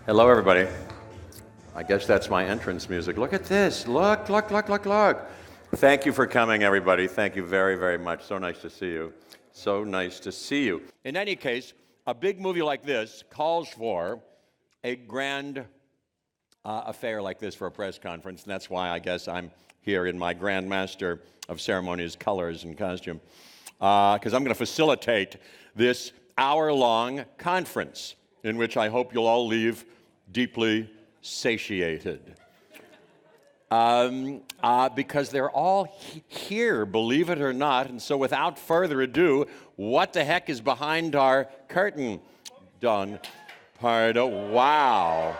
Hello, everybody. I guess that's my entrance music. Look at this. Look. Thank you for coming, everybody. Thank you very, very much. So nice to see you. So nice to see you. In any case, a big movie like this calls for a grand affair like this for a press conference, and that's why I guess I'm here in my Grandmaster of Ceremonies colors and costume, because I'm going to facilitate this hour-long conference in which I hope you'll all leave deeply satiated. Because they're all here, believe it or not, and so without further ado, what the heck is behind our curtain? Don Pardo. Wow.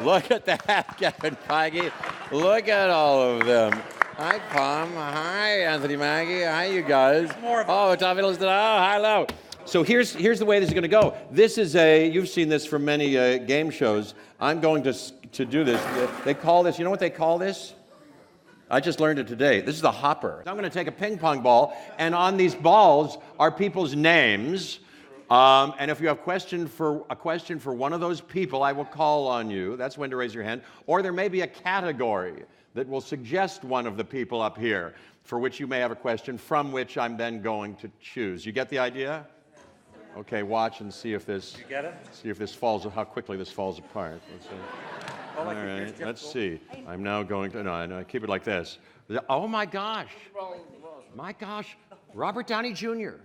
Look at that, Kevin Feige. Look at all of them. Hi, Palm. Hi, Anthony Mackie. Hi, you guys. Oh, Tom Hiddleston. Oh, hello. So here's the way this is going to go. This is you've seen this from many game shows. I'm going to do this. They call this, you know what they call this? I just learned it today. This is the hopper. I'm going to take a ping pong ball, and on these balls are people's names. And if you have a question for one of those people, I will call on you. That's when to raise your hand. Or there may be a category that will suggest one of the people up here for which you may have a question, from which I'm then going to choose. You get the idea? Okay, watch and see if this. You get it? See if this falls. How quickly this falls apart. Let's see. All right, let's see. I'm now going to. No, keep it like this. Oh my gosh! My gosh! Robert Downey Jr.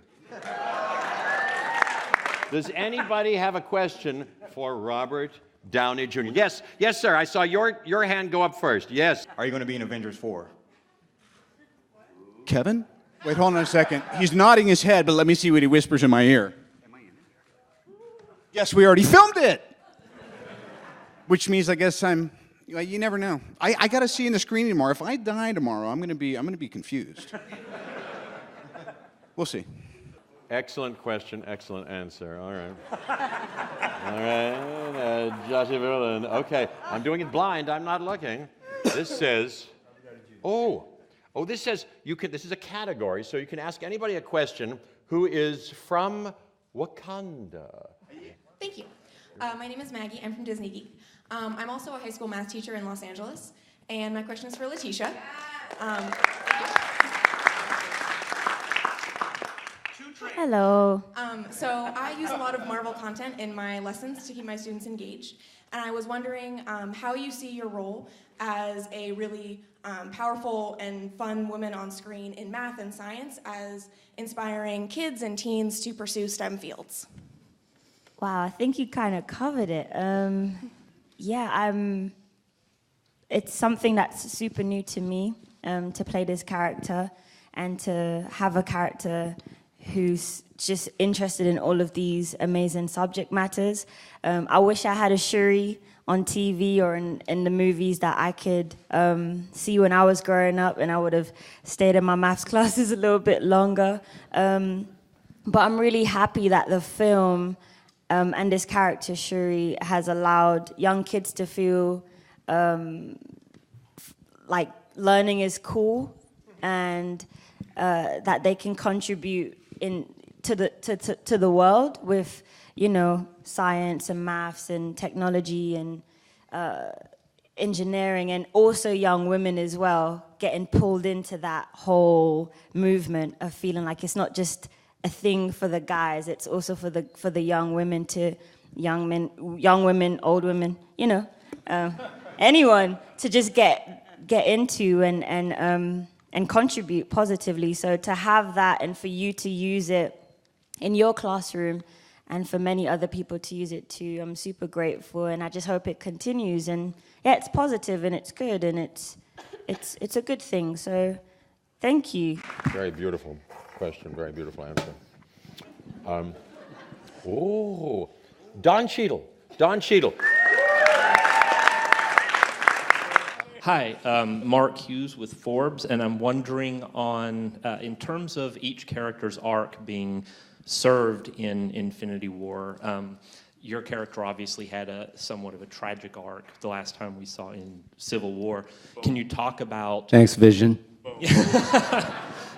Does anybody have a question for Robert Downey Jr.? Yes, sir. I saw your hand go up first. Yes. Are you going to be in Avengers 4? Kevin? Wait, hold on a second. He's nodding his head, but let me see what he whispers in my ear. Am I in it? Yes, we already filmed it. Which means I guess you never know. I got to see in the screening tomorrow. If I die tomorrow, I'm going to be confused. We'll see. Excellent question, excellent answer. All right. Joshua Brolin. Okay, I'm doing it blind. I'm not looking. This says, this says this is a category, so you can ask anybody a question who is from Wakanda. Thank you. My name is Maggie. I'm from Disney Geek. I'm also a high school math teacher in Los Angeles, and my question is for Letitia. Hello. So I use a lot of Marvel content in my lessons to keep my students engaged, and I was wondering how you see your role as a really powerful and fun woman on screen in math and science as inspiring kids and teens to pursue STEM fields. Wow, I think you kind of covered it. It's something that's super new to me, to play this character and to have a character who's just interested in all of these amazing subject matters. I wish I had a Shuri on TV or in the movies that I could see when I was growing up, and I would have stayed in my maths classes a little bit longer. But I'm really happy that the film and this character, Shuri, has allowed young kids to feel like learning is cool, and that they can contribute to the world with, science and maths and technology and engineering, and also young women as well, getting pulled into that whole movement of feeling like it's not just a thing for the guys, it's also for the young women, young women, old women, anyone to just get into and contribute positively. So to have that, and for you to use it in your classroom, and for many other people to use it too, I'm super grateful, and I just hope it continues. And yeah, it's positive and it's good, and it's a good thing. So thank you. Very beautiful question, very beautiful answer. Don Cheadle. Hi, Mark Hughes with Forbes, and I'm wondering in terms of each character's arc being served in Infinity War, your character obviously had somewhat of a tragic arc the last time we saw in Civil War. Can you talk about... Thanks, Vision.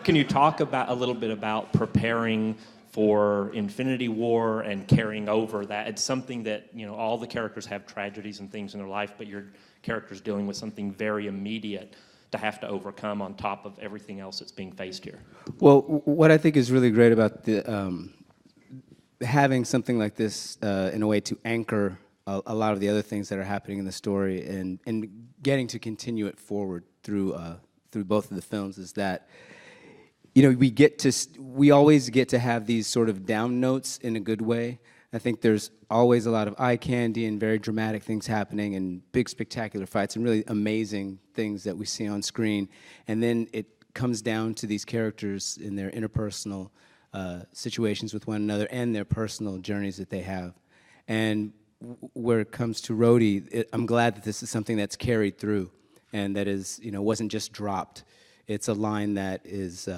Can you talk a little bit about preparing for Infinity War and carrying over that. It's something that, you know, all the characters have tragedies and things in their life, but your character's dealing with something very immediate to have to overcome on top of everything else that's being faced here. Well, what I think is really great about the having something like this in a way to anchor a lot of the other things that are happening in the story and getting to continue it forward through both of the films is that, you know, we always get to have these sort of down notes in a good way. I think there's always a lot of eye candy and very dramatic things happening and big spectacular fights and really amazing things that we see on screen. And then it comes down to these characters in their interpersonal situations with one another and their personal journeys that they have. And where it comes to Rhodey, I'm glad that this is something that's carried through and that is, you know, wasn't just dropped. It's a line that is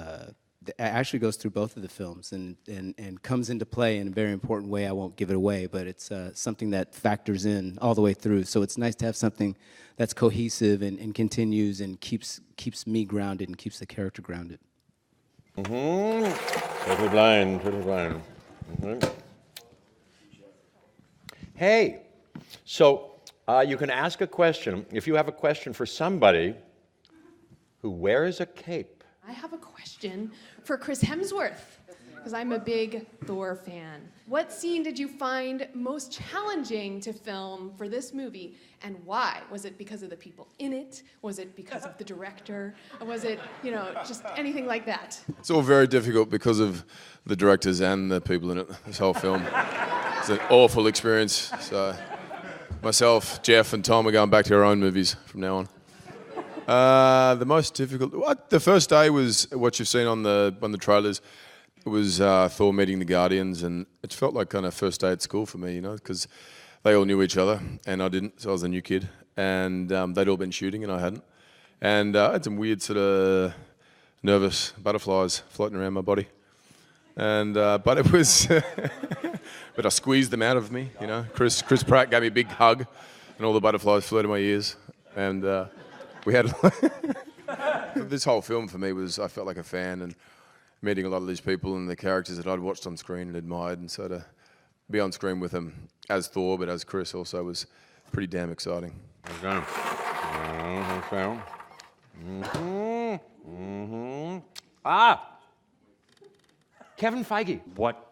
actually goes through both of the films and comes into play in a very important way. I won't give it away, but it's something that factors in all the way through. So it's nice to have something that's cohesive and continues and keeps me grounded and keeps the character grounded. Totally blind, totally blind. Hey, so you can ask a question if you have a question for somebody who wears a cape. I have a question for Chris Hemsworth, because I'm a big Thor fan. What scene did you find most challenging to film for this movie, and why? Was it because of the people in it? Was it because of the director? Or was it, you know, just anything like that? It's all very difficult because of the directors and the people in it, this whole film. It's an awful experience. So myself, Jeff, and Tom are going back to our own movies from now on. The most difficult. The first day was what you've seen on the trailers. It was Thor meeting the Guardians, and it felt like kind of first day at school for me, you know, because they all knew each other, and I didn't, so I was a new kid, and they'd all been shooting, and I hadn't, and I had some weird sort of nervous butterflies floating around my body, and but it was, but I squeezed them out of me, you know. Chris Pratt gave me a big hug, and all the butterflies flew to my ears, and we had this whole film for me was I felt like a fan and meeting a lot of these people and the characters that I'd watched on screen and admired, and so to be on screen with them as Thor but as Chris also was pretty damn exciting. Okay. Kevin Feige. What,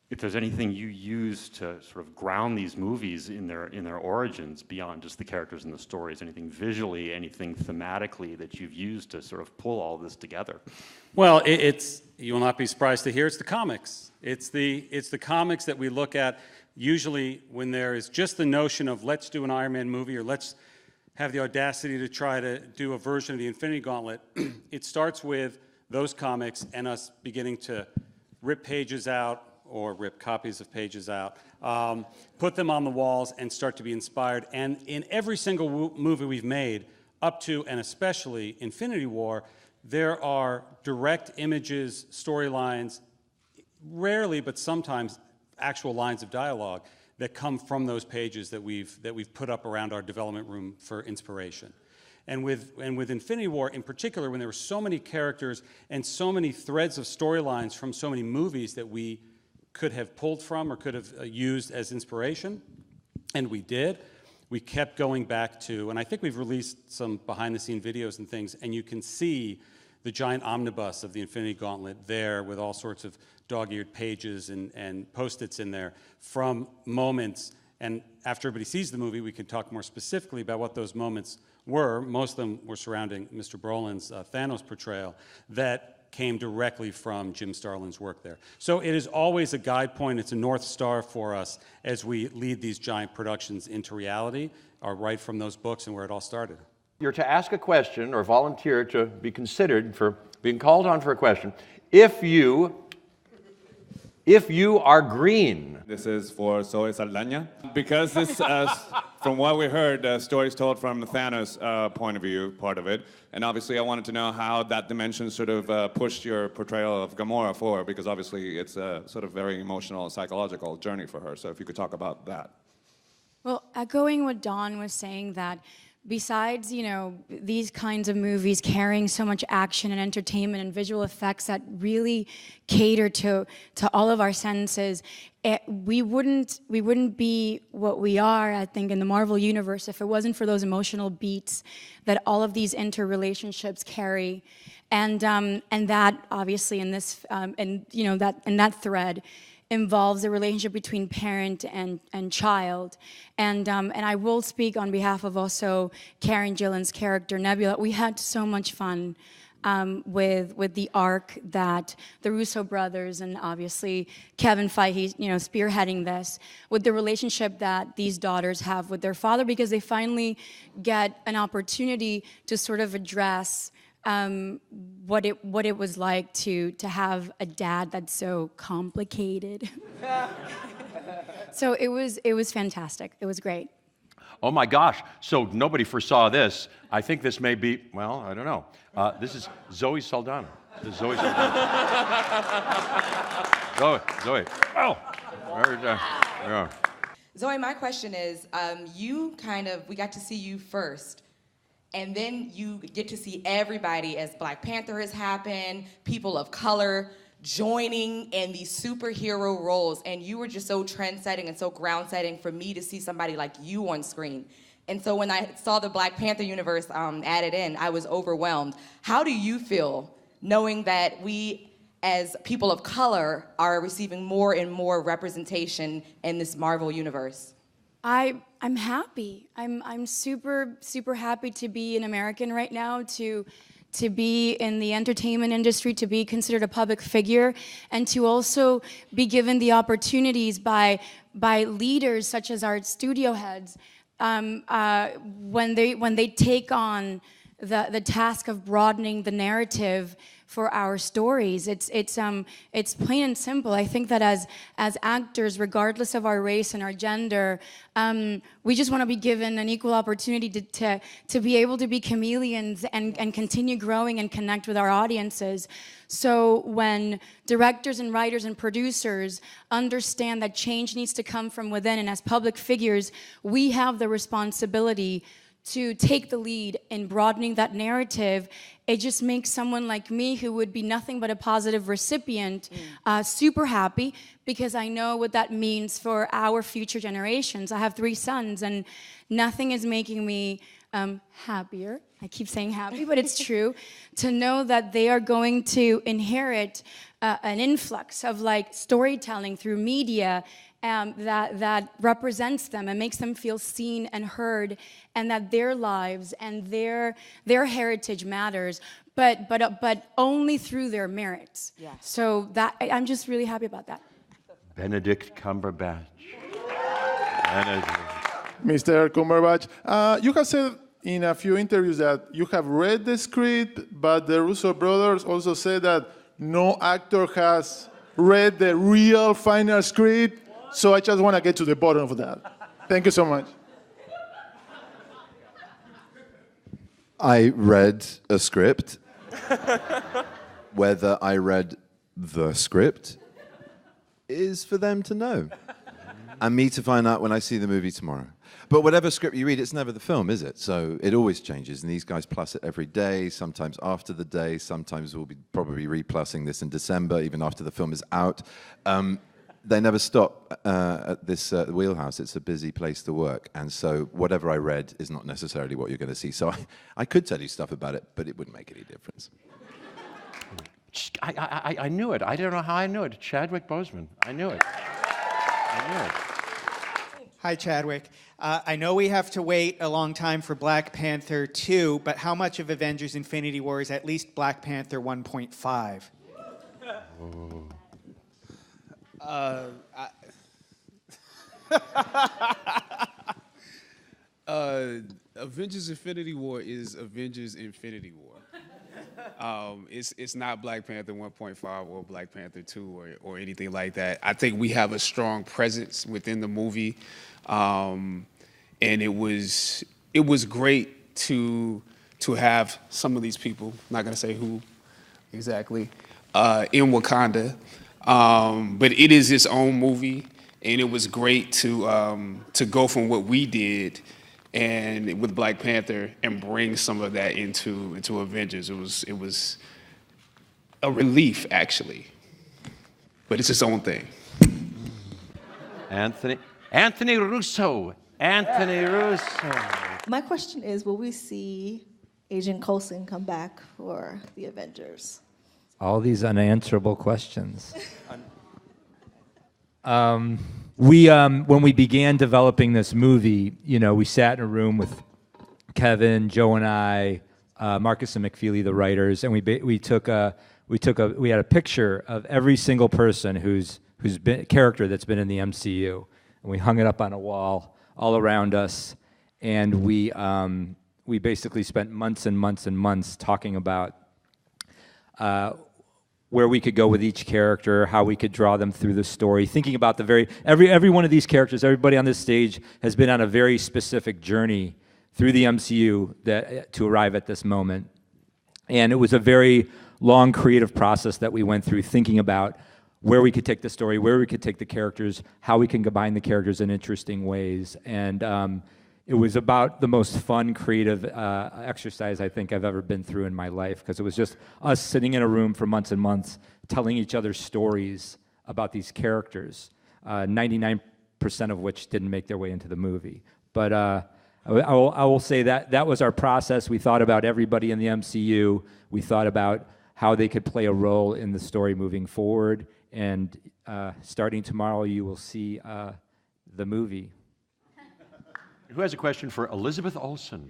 if there's anything you use to sort of ground these movies in their origins beyond just the characters and the stories, anything visually, anything thematically that you've used to sort of pull all this together? Well, it's you will not be surprised to hear it's the comics. It's the comics that we look at usually when there is just the notion of let's do an Iron Man movie or let's have the audacity to try to do a version of the Infinity Gauntlet. It starts with those comics and us beginning to rip pages out or rip copies of pages out, put them on the walls and start to be inspired. And in every single movie we've made, up to and especially Infinity War, there are direct images, storylines, rarely but sometimes actual lines of dialogue that come from those pages that we've put up around our development room for inspiration. And with Infinity War in particular, when there were so many characters and so many threads of storylines from so many movies that we could have pulled from or could have used as inspiration, and we did. We kept going back to, and I think we've released some behind-the-scene videos and things, and you can see the giant omnibus of the Infinity Gauntlet there with all sorts of dog-eared pages and Post-its in there from moments. And after everybody sees the movie, we can talk more specifically about what those moments were. Most of them were surrounding Mr. Brolin's Thanos portrayal that came directly from Jim Starlin's work there. So it is always a guide point. It's a North Star for us as we lead these giant productions into reality, or right from those books and where it all started. You're to ask a question or volunteer to be considered for being called on for a question if you are green. This is for Zoe Saldana. Because this, from what we heard, the story is told from the Thanos point of view, part of it. And obviously I wanted to know how that dimension sort of pushed your portrayal of Gamora forward, because obviously it's a sort of very emotional, psychological journey for her. So if you could talk about that. Well, echoing what Don was saying, that besides, you know, these kinds of movies carrying so much action and entertainment and visual effects that really cater to all of our senses, we wouldn't be what we are, I think, in the Marvel universe if it wasn't for those emotional beats that all of these interrelationships carry, and that obviously in this that thread involves a relationship between parent and child. And I will speak on behalf of also Karen Gillan's character, Nebula. We had so much fun with the arc that the Russo brothers and obviously Kevin Feige, spearheading this, with the relationship that these daughters have with their father, because they finally get an opportunity to sort of address what it was like to have a dad that's so complicated. So it was fantastic. It was great. Oh my gosh, so nobody foresaw this. I think this may be, well, I don't know. This is Zoe Saldana. This is Zoe Saldana. Zoe. Oh! Yeah. Zoe, my question is, we got to see you first, and then you get to see everybody as Black Panther has happened, people of color joining in these superhero roles, and you were just so trend-setting and so ground-setting for me to see somebody like you on screen. And so when I saw the Black Panther universe added in, I was overwhelmed. How do you feel knowing that we, as people of color, are receiving more and more representation in this Marvel universe? I'm happy. I'm super, super happy to be an American right now, to be in the entertainment industry, to be considered a public figure, and to also be given the opportunities by leaders such as our studio heads when they take on the task of broadening the narrative for our stories. It's plain and simple. I think that as actors, regardless of our race and our gender, we just want to be given an equal opportunity to be able to be chameleons and continue growing and connect with our audiences. So when directors and writers and producers understand that change needs to come from within, and as public figures, we have the responsibility to take the lead in broadening that narrative, it just makes someone like me, who would be nothing but a positive recipient, super happy, because I know what that means for our future generations. I have 3 sons, and nothing is making me happier. I keep saying happy, but it's true, to know that they are going to inherit an influx of storytelling through media that represents them and makes them feel seen and heard, and that their lives and their heritage matters, but only through their merits. Yeah. So that I'm just really happy about that. Benedict Cumberbatch. Mr. Cumberbatch, you have said in a few interviews that you have read the script, but the Russo brothers also said that no actor has read the real final script. So I just want to get to the bottom of that. Thank you so much. I read a script. Whether I read the script is for them to know. And me to find out when I see the movie tomorrow. But whatever script you read, it's never the film, is it? So it always changes, and these guys plus it every day, sometimes after the day, sometimes we'll be probably replussing this in December, even after the film is out. They never stop at this wheelhouse. It's a busy place to work. And so whatever I read is not necessarily what you're going to see. So I could tell you stuff about it, but it wouldn't make any difference. I knew it. I don't know how I knew it. Chadwick Boseman. I knew it. Hi, Chadwick. I know we have to wait a long time for Black Panther 2, but how much of Avengers Infinity War is at least Black Panther 1.5? Avengers Infinity War is Avengers Infinity War. It's not Black Panther 1.5 or Black Panther 2 or anything like that. I think we have a strong presence within the movie, and it was great to have some of these people, not gonna say who exactly, in Wakanda. But it is its own movie, and it was great to go from what we did and with Black Panther, and bring some of that into Avengers. It was a relief, actually, but it's its own thing. Anthony Russo. Anthony Russo. My question is, will we see Agent Coulson come back for the Avengers? All these unanswerable questions. When we began developing this movie, we sat in a room with Kevin, Joe, and I, Marcus and McFeely, the writers, and we had a picture of every single person who's been character that's been in the MCU, and we hung it up on a wall all around us, and we basically spent months and months and months talking about where we could go with each character, how we could draw them through the story, thinking about every one of these characters, everybody on this stage has been on a very specific journey through the MCU to arrive at this moment. And it was a very long creative process that we went through, thinking about where we could take the story, where we could take the characters, how we can combine the characters in interesting ways. And it was about the most fun, creative exercise I think I've ever been through in my life, because it was just us sitting in a room for months and months, telling each other stories about these characters, 99% of which didn't make their way into the movie. But I will say that was our process. We thought about everybody in the MCU. We thought about how they could play a role in the story moving forward. And starting tomorrow, you will see the movie. Who has a question for Elizabeth Olsen?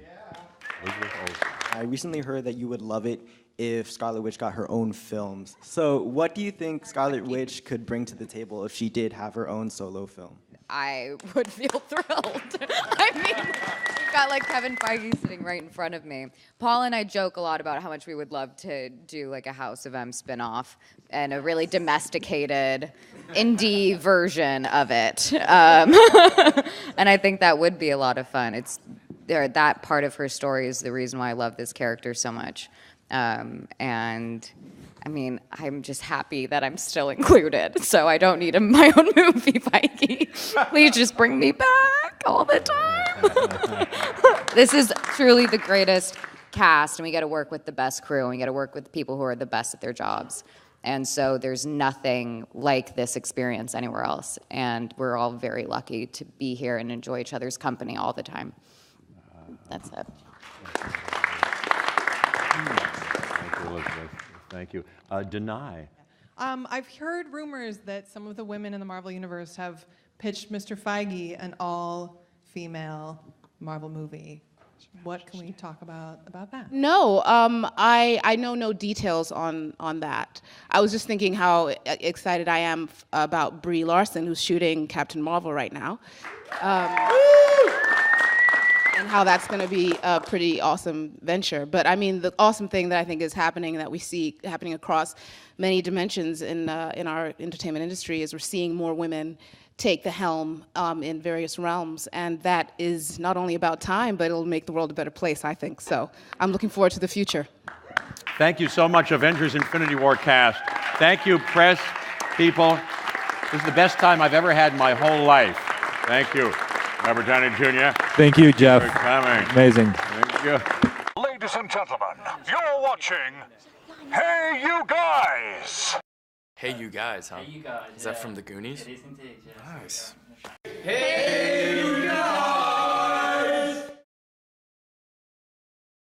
Elizabeth Olsen. I recently heard that you would love it if Scarlet Witch got her own films. So what do you think Scarlet Witch could bring to the table if she did have her own solo film? I would feel thrilled. I mean, we've got like Kevin Feige sitting right in front of me. Paul and I joke a lot about how much we would love to do like a House of M spinoff and a really domesticated indie version of it. And I think that would be a lot of fun. That part of her story is the reason why I love this character so much. And I mean, I'm just happy that I'm still included, so I don't need my own movie, Feige. Please just bring me back all the time. This is truly the greatest cast, and we get to work with the best crew, and we get to work with the people who are the best at their jobs. And so there's nothing like this experience anywhere else, and we're all very lucky to be here and enjoy each other's company all the time. That's it. Thank you, Elizabeth. Thank you. Deny. I've heard rumors that some of the women in the Marvel Universe have pitched Mr. Feige an all-female Marvel movie. What can we talk about that? No, I know no details on that. I was just thinking how excited I am about Brie Larson, who's shooting Captain Marvel right now. And how that's going to be a pretty awesome venture. But I mean, the awesome thing that I think is happening, that we see happening across many dimensions in our entertainment industry, is we're seeing more women take the helm in various realms. And that is not only about time, but it'll make the world a better place, I think. So I'm looking forward to the future. Thank you so much, Avengers Infinity War cast. Thank you, press people. This is the best time I've ever had in my whole life. Thank you. Robert Downey Jr. Thank you, Jeff. Thanks for coming. Amazing. Thank you. Ladies and gentlemen, you're watching Hey You Guys! Hey You Guys, huh? Hey You Guys. Is that from the Goonies? It is indeed, yes. Nice. Hey